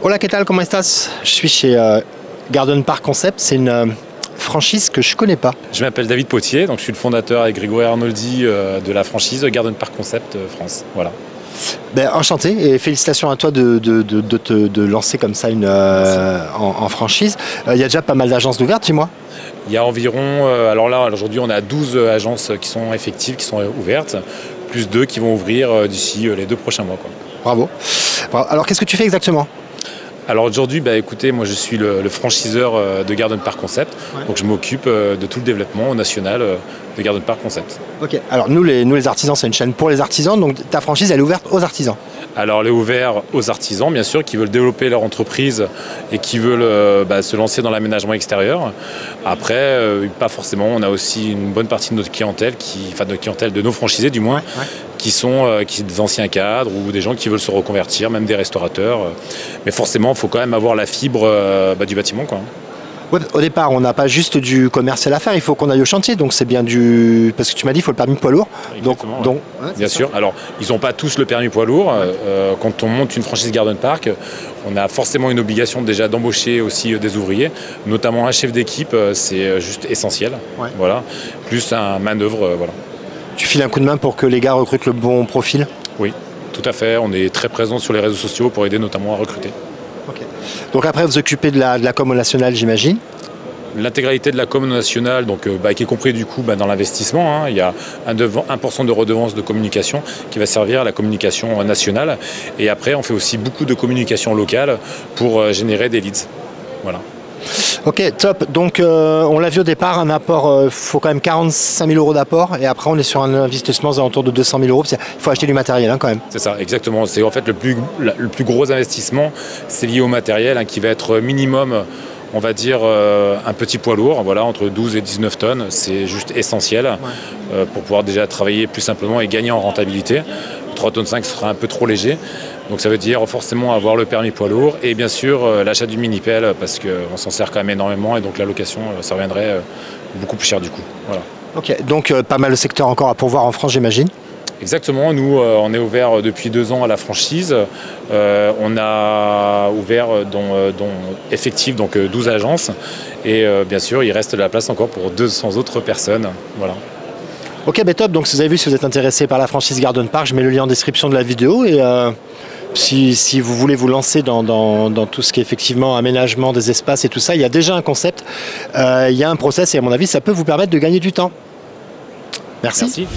Hola, ¿qué tal? ¿Cómo estás? Je suis chez Garden Park Concept. C'est une franchise que je connais pas. Je m'appelle David Potier, donc je suis le fondateur avec Grégory Arnoldi de la franchise Garden Park Concept France. Voilà. Ben, enchanté et félicitations à toi de lancer comme ça en franchise. Il y a déjà pas mal d'agences ouvertes, dis-moi. Il y a environ, alors là aujourd'hui on a 12 agences qui sont effectives, qui sont ouvertes, plus 2 qui vont ouvrir d'ici les 2 prochains mois, quoi. Bravo. Alors qu'est-ce que tu fais exactement? Alors aujourd'hui, écoutez, moi je suis le franchiseur de Garden Park Concept, donc je m'occupe de tout le développement national de Garden Park Concept. Ok, alors nous les artisans, c'est une chaîne pour les artisans, donc ta franchise elle est ouverte aux artisans. Alors elle est ouverte aux artisans, bien sûr, qui veulent développer leur entreprise et qui veulent se lancer dans l'aménagement extérieur. Après, pas forcément, on a aussi une bonne partie de notre clientèle, de nos franchisés du moins, qui sont des anciens cadres ou des gens qui veulent se reconvertir, même des restaurateurs. Mais forcément, il faut quand même avoir la fibre du bâtiment, quoi. Ouais, au départ, on n'a pas juste du commercial à faire, il faut qu'on aille au chantier, donc c'est bien parce que tu m'as dit qu'il faut le permis poids lourd. Exactement, bien sûr. Alors, ils n'ont pas tous le permis poids lourd. Quand on monte une franchise Garden Park, on a forcément une obligation déjà d'embaucher aussi des ouvriers, notamment un chef d'équipe, c'est juste essentiel. Ouais. Voilà. Plus un main-d'œuvre, voilà. Tu files un coup de main pour que les gars recrutent le bon profil? Oui, tout à fait. On est très présent sur les réseaux sociaux pour aider notamment à recruter. Okay. Donc après, vous occupez de la com nationale, j'imagine? L'intégralité de la com nationale, donc, qui est compris du coup dans l'investissement. Il y a 1% de redevance de communication qui va servir à la communication nationale. Et après, on fait aussi beaucoup de communication locale pour générer des leads. Voilà. Ok, top. Donc, on l'a vu au départ, un apport, il faut quand même 45 000 € d'apport. Et après, on est sur un investissement aux alentours de 200 000 €. Il faut acheter du matériel quand même. C'est ça, exactement. C'est en fait le plus gros investissement, c'est lié au matériel qui va être minimum, on va dire, un petit poids lourd, voilà, entre 12 et 19 tonnes. C'est juste essentiel pour pouvoir déjà travailler plus simplement et gagner en rentabilité. 3,5 tonnes sera un peu trop léger. Donc ça veut dire forcément avoir le permis poids lourd et bien sûr l'achat du mini-pelle parce qu'on s'en sert quand même énormément et donc la location ça reviendrait beaucoup plus cher du coup. Voilà. Ok, donc pas mal de secteurs encore à pourvoir en France, j'imagine. Exactement, nous on est ouvert depuis 2 ans à la franchise. On a ouvert effectif 12 agences et bien sûr il reste de la place encore pour 200 autres personnes. Voilà. Ok, top. Donc vous avez vu, si vous êtes intéressé par la franchise Garden Park, je mets le lien en description de la vidéo et si vous voulez vous lancer dans tout ce qui est effectivement aménagement des espaces et tout ça, il y a déjà un concept, il y a un process et à mon avis ça peut vous permettre de gagner du temps. Merci.